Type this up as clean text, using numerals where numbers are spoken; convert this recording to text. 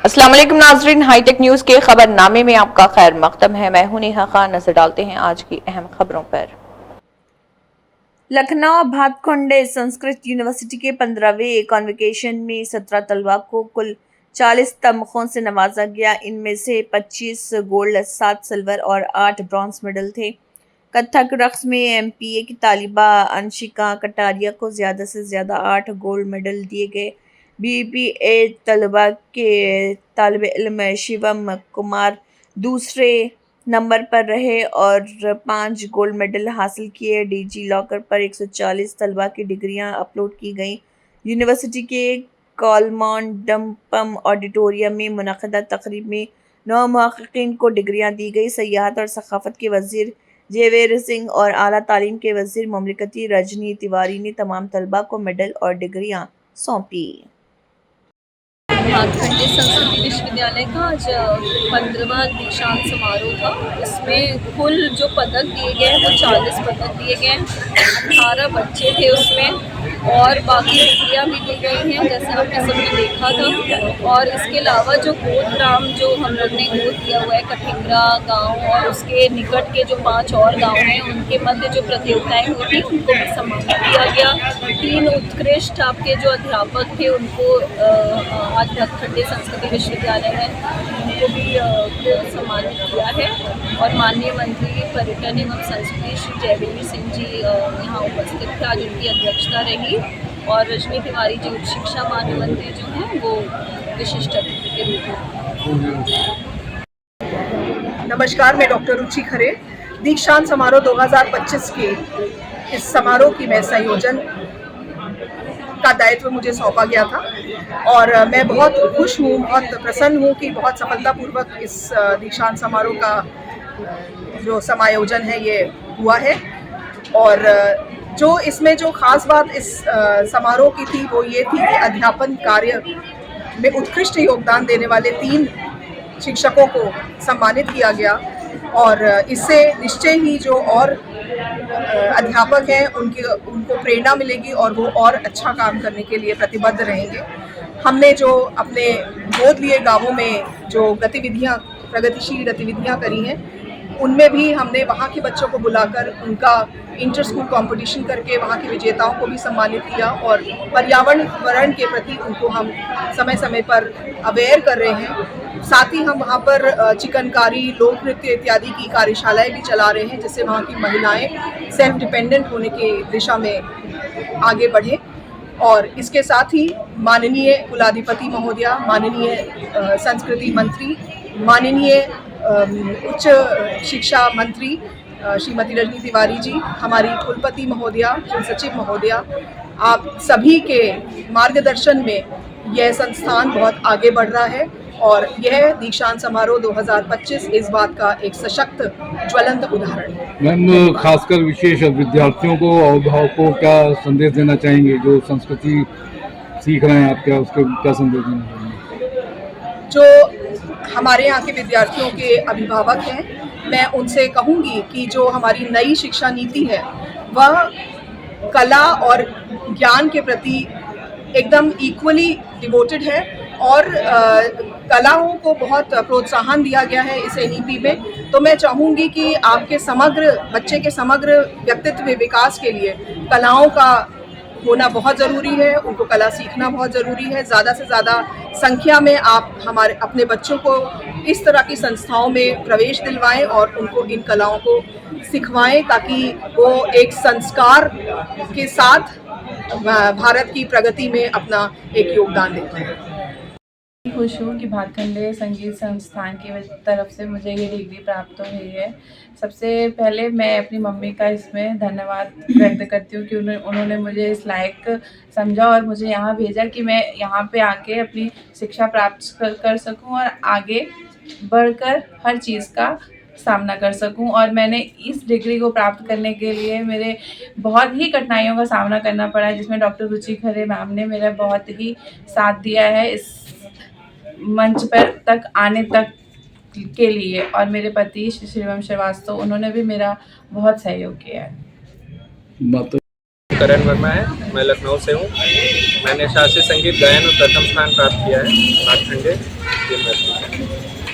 अस्सलाम वालेकुम नाजरीन, हाईटेक न्यूज के खबरनामे में आपका खैर मकदम है। मैं हूं नेहा खान। नजर डालते हैं आज की अहम खबरों पर। लखनऊ भातखंडे संस्कृत यूनिवर्सिटी के 15वें कॉन्वोकेशन में 17 तलबा को कुल 40 तमगों से नवाजा गया। इनमें से 25 गोल्ड, 7 सिल्वर और 8 ब्रॉन्ज मेडल थे। कथक रक्स में एमपीए की तालिबा अंशिका कटारिया को ज़्यादा से ज़्यादा 8 गोल्ड मेडल दिए गए। बीबीए तलबा के तालिब इल्म शिवम कुमार दूसरे नंबर पर रहे और 5 गोल्ड मेडल हासिल किए। डिजी लॉकर पर 140 तलबा की डिग्रियां अपलोड की गईं। यूनिवर्सिटी के कॉलमॉन्डम ऑडिटोरियम में मुनक़दा तकरीब में 9 मुहक़्क़िक़ीन को डिग्रियां दी गई। सयाहत और सक़ाफ़त के वज़ीर जेवेर सिंह और आला तालीम के वज़ीर ममलिकती रजनी तिवारी ने तमाम तलबा को मेडल और डिग्रियां सौंपी। भातखंडे संस्कृति विश्वविद्यालय का आज 15वां दीक्षांत समारोह था। इसमें कुल जो पदक दिए गए हैं वो 40 पदक दिए गए हैं। 18 बच्चे थे उसमें और बाकी डिग्रियाँ भी दी गई हैं जैसे आपने सबने देखा था। और इसके अलावा जो गोद ग्राम जो हम लोग ने गोद दिया हुआ है कठिंगरा गांव और उसके निकट के जो 5 और गांव हैं उनके मध्य जो प्रतियोगिताएं हुई थी उनको भी सम्मानित किया गया। 3 उत्कृष्ट आपके जो अध्यापक थे उनको आज भातखंडे संस्कृति विश्वविद्यालय है उनको भी सम्मानित किया है। और माननीय मंत्री पर्यटन एवं संस्कृति श्री जयवीर सिंह जी यहाँ उपस्थित थे। आज उनकी अध्यक्षता रही और रजनी तिवारी जी उच्च शिक्षा मान्य मंत्री जो हैं वो विशिष्ट अतिथि के रूप में। नमस्कार, मैं डॉक्टर रुचि खरे। दीक्षांत समारोह 2025 के इस समारोह की मैं संयोजन का दायित्व मुझे सौंपा गया था और मैं बहुत खुश हूँ, बहुत प्रसन्न हूँ कि बहुत सफलतापूर्वक इस दीक्षांत समारोह का जो समायोजन है ये हुआ है। और जो इसमें जो खास बात इस समारोह की थी वो ये थी कि अध्यापन कार्य में उत्कृष्ट योगदान देने वाले 3 शिक्षकों को सम्मानित किया गया और इससे निश्चय ही जो और अध्यापक हैं उनको प्रेरणा मिलेगी और वो और अच्छा काम करने के लिए प्रतिबद्ध रहेंगे। हमने जो अपने गोद लिए गांवों में जो प्रगतिशील गतिविधियां करी हैं उनमें भी हमने वहाँ के बच्चों को बुलाकर उनका इंटर स्कूल कंपटीशन करके वहाँ के विजेताओं को भी सम्मानित किया और पर्यावरण के प्रति उनको हम समय समय पर अवेयर कर रहे हैं। साथ ही हम वहाँ पर चिकनकारी, लोक नृत्य इत्यादि की कार्यशालाएं भी चला रहे हैं जिससे वहाँ की महिलाएं सेल्फ डिपेंडेंट होने की दिशा में आगे बढ़े। और इसके साथ ही माननीय कुलाधिपति महोदया, माननीय संस्कृति मंत्री, माननीय उच्च शिक्षा मंत्री श्रीमती रजनी तिवारी जी, हमारी कुलपति महोदया, सचिव महोदया, आप सभी के मार्गदर्शन में यह संस्थान बहुत आगे बढ़ रहा है और यह दीक्षांत समारोह 2025 इस बात का एक सशक्त ज्वलंत उदाहरण है। मैम, खासकर विशेष विद्यार्थियों को और अभिभावकों को क्या संदेश देना चाहेंगे जो संस्कृति सीख रहे हैं, आप उसके क्या संदेश देना चाहेंगे? जो हमारे यहाँ के विद्यार्थियों के अभिभावक हैं, मैं उनसे कहूँगी कि जो हमारी नई शिक्षा नीति है वह कला और ज्ञान के प्रति एकदम इक्वली डिवोटेड है और कलाओं को बहुत प्रोत्साहन दिया गया है इस एनईपी में। तो मैं चाहूँगी कि बच्चे के समग्र व्यक्तित्व विकास के लिए कलाओं का होना बहुत ज़रूरी है, उनको कला सीखना बहुत ज़रूरी है। ज़्यादा से ज़्यादा संख्या में आप अपने बच्चों को इस तरह की संस्थाओं में प्रवेश दिलवाएं और उनको इन कलाओं को सिखवाएं ताकि वो एक संस्कार के साथ भारत की प्रगति में अपना एक योगदान देते हैं। खुश हूँ कि भातखंडे संगीत संस्थान की तरफ से मुझे ये डिग्री प्राप्त हुई है। सबसे पहले मैं अपनी मम्मी का इसमें धन्यवाद व्यक्त करती हूँ कि उन्होंने मुझे इस लायक समझा और मुझे यहाँ भेजा कि मैं यहाँ पे आके अपनी शिक्षा प्राप्त कर सकूँ और आगे बढ़कर हर चीज़ का सामना कर सकूं। और मैंने इस डिग्री को प्राप्त करने के लिए मेरे बहुत ही कठिनाइयों का सामना करना पड़ा है जिसमें डॉक्टर रुचि खरे मैम ने मेरा बहुत ही साथ दिया है इस मंच पर तक आने तक के लिए। और मेरे पति श्रीवम श्रीवास्तव, उन्होंने भी मेरा बहुत सहयोग किया है। करण वर्मा है। मैं लखनऊ से हूँ। मैंने शास्त्रीय संगीत गायन में प्रथम स्थान प्राप्त किया है भातखंडे यूनिवर्सिटी से।